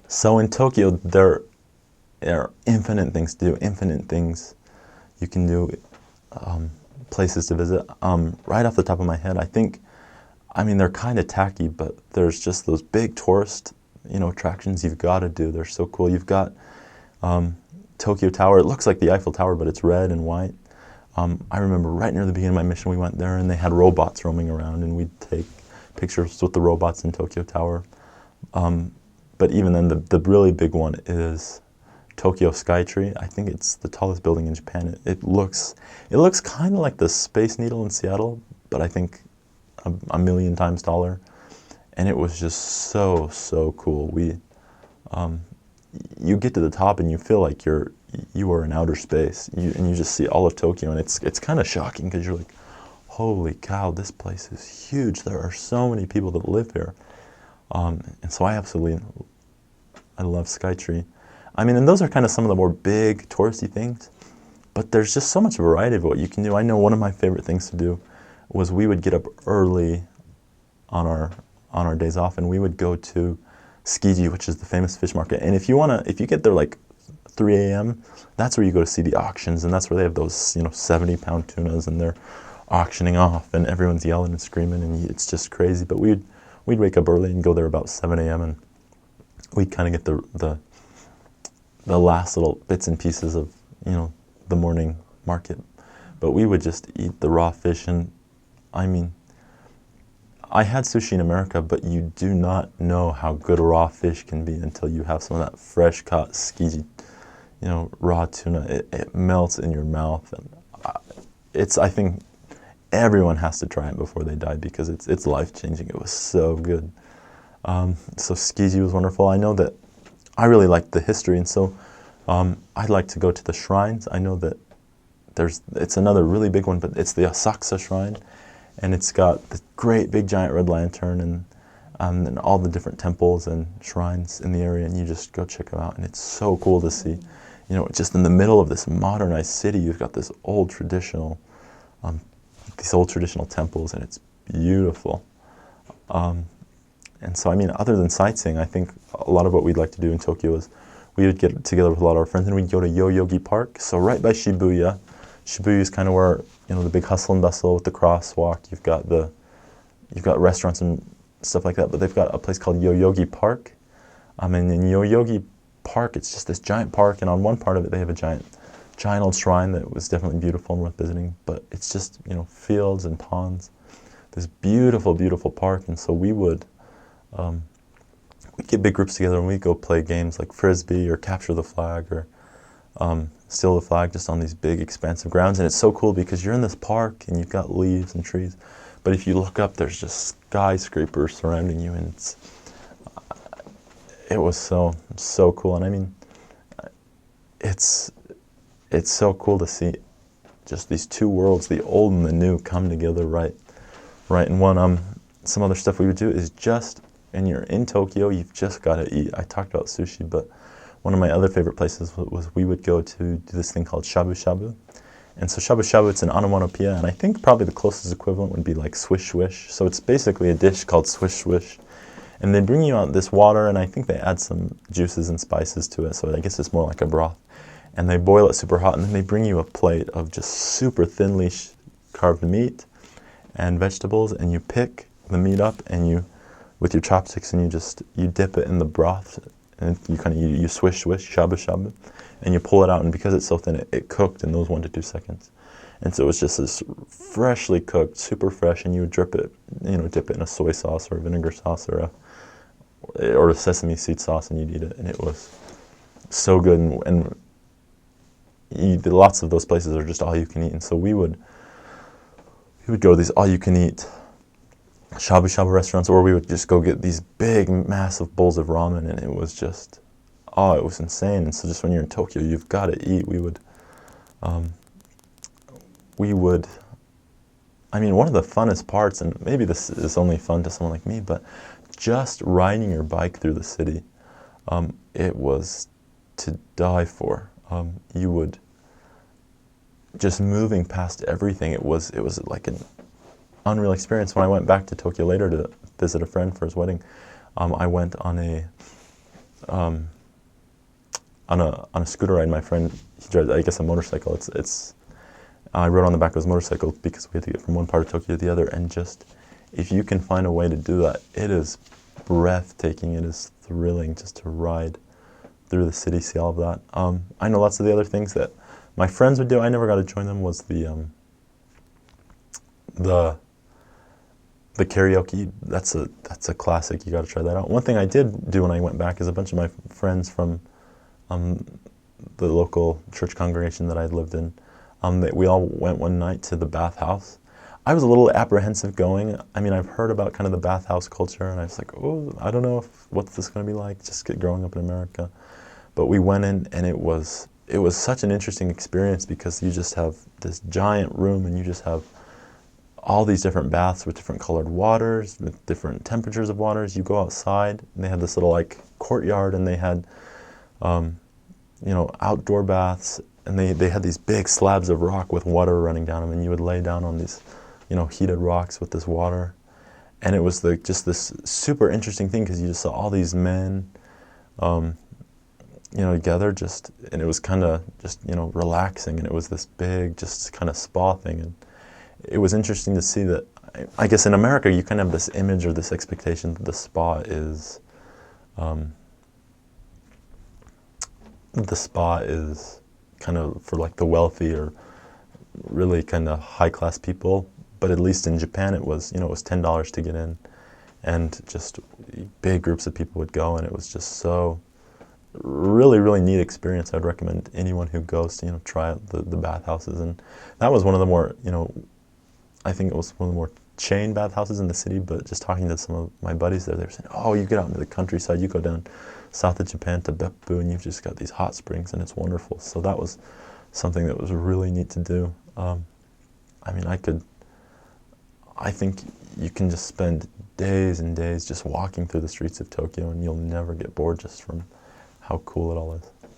So in Tokyo, there are infinite things to do, infinite things you can do, um, places to visit. Right off the top of my head, I mean, they're kind of tacky, but there's just those big tourist, attractions you've got to do. They're so cool. You've got um, Tokyo Tower. It looks like the Eiffel Tower, but it's red and white. I remember right near the beginning of my mission, we went there and they had robots roaming around, and we'd take pictures with the robots in Tokyo Tower. Um, but even then, the really big one is Tokyo Skytree. I think it's the tallest building in Japan. It looks kind of like the Space Needle in Seattle, but I think a million times taller. And it was just so cool. Um, you get to the top and you feel like you are in outer space, and you just see all of Tokyo, and it's kind of shocking because you're like, holy cow, this place is huge. There are so many people that live here, and so I love Skytree. I mean, and those are kind of some of the more big touristy things, but there's just so much variety of what you can do. I know one of my favorite things to do was we would get up early on our days off, and we would go to Tsukiji, which is the famous fish market. And if you get there like 3 a.m., that's where you go to see the auctions, and that's where they have those 70-pound tunas, and they're auctioning off, and everyone's yelling and screaming, and it's just crazy. But we'd wake up early and go there about 7 a.m., and we'd kind of get the last little bits and pieces of the morning market. But we would just eat the raw fish, and I mean, I had sushi in America, but you do not know how good raw fish can be until you have some of that fresh caught Tsukiji, raw tuna. It melts in your mouth, and I think everyone has to try it before they die because it's life changing. It was so good. So Tsukiji was wonderful. I know that I really liked the history, and so I'd like to go to the shrines. I know that it's another really big one, but it's the Asaka Shrine, and it's got the great big giant red lantern, and all the different temples and shrines in the area, and you just go check them out, and it's so cool to see. Just in the middle of this modernized city, you've got um, these old traditional temples, and it's beautiful. And so, I mean, other than sightseeing, I think a lot of what we'd like to do in Tokyo is we would get together with a lot of our friends, and we'd go to Yoyogi Park. So right by Shibuya. Shibuya is kind of where the big hustle and bustle with the crosswalk. You've got restaurants and stuff like that, but they've got a place called Yoyogi Park. And in Yoyogi Park, it's just this giant park, and on one part of it they have a giant old shrine that was definitely beautiful and worth visiting. But it's just fields and ponds, this beautiful, beautiful park. And so we'd get big groups together and we'd go play games like frisbee or capture the flag or steal the flag, just on these big expansive grounds. And it's so cool because you're in this park and you've got leaves and trees, but if you look up, there's just skyscrapers surrounding you, and it was so cool. And I mean, it's so cool to see just these two worlds, the old and the new, come together right in one. Some other stuff we would do is just, and you're in Tokyo, you've just got to eat. I talked about sushi, but one of my other favorite places was we would go to do this thing called shabu. And so shabu, it's an onomatopoeia, and I think probably the closest equivalent would be like swish swish. So it's basically a dish called swish swish. And they bring you out this water, and I think they add some juices and spices to it, so I guess it's more like a broth. And they boil it super hot, and then they bring you a plate of just super thinly carved meat and vegetables, and you pick the meat up, and with your chopsticks, and you dip it in the broth, and you swish shabu, and you pull it out, and because it's so thin, it cooked in those 1 to 2 seconds. And so it was just this freshly cooked, super fresh, and you would dip it in a soy sauce or a vinegar sauce or a sesame seed sauce, and you'd eat it, and it was so good. And lots of those places are just all you can eat, and so we would go to these all you can eat shabu restaurants, or we would just go get these big, massive bowls of ramen, and it was insane. And so just when you're in Tokyo, you've got to eat. I mean, one of the funnest parts, and maybe this is only fun to someone like me, but just riding your bike through the city, it was to die for. You would just moving past everything. It was like an unreal experience. When I went back to Tokyo later to visit a friend for his wedding, I went on on a scooter ride. My friend, he drives, I guess, a motorcycle. It's I rode on the back of his motorcycle because we had to get from one part of Tokyo to the other, and just, if you can find a way to do that, it is breathtaking, it is thrilling just to ride through the city, see all of that. I know lots of the other things that my friends would do. I never got to join them. Was the karaoke. That's a classic. You got to try that out. One thing I did do when I went back is a bunch of my friends from the local church congregation that I lived in. We all went one night to the bathhouse. I was a little apprehensive going. I mean, I've heard about kind of the bathhouse culture, and I was like, oh, I don't know what's this going to be like, just growing up in America. But we went in, and it was such an interesting experience because you just have this giant room, and you just have all these different baths with different colored waters, with different temperatures of waters. You go outside, and they had this little like courtyard, and they had, outdoor baths, and they had these big slabs of rock with water running down them, and you would lay down on these, heated rocks with this water. And it was just this super interesting thing because you just saw all these men, together and it was kind of just, relaxing, and it was this big, just kind of spa thing. And it was interesting to see that, I guess in America, you kind of have this image or this expectation that the spa is kind of for like the wealthy or really kind of high class people. But at least in Japan, it was $10 to get in, and just big groups of people would go, and it was just so really, really neat experience. I'd recommend anyone who goes to try out the bathhouses. And that was one of the more I think it was one of the more chain bathhouses in the city. But just talking to some of my buddies there, they were saying, oh, you get out into the countryside, you go down south of Japan to Beppu, and you've just got these hot springs, and it's wonderful. So that was something that was really neat to do. I think you can just spend days and days just walking through the streets of Tokyo, and you'll never get bored just from how cool it all is.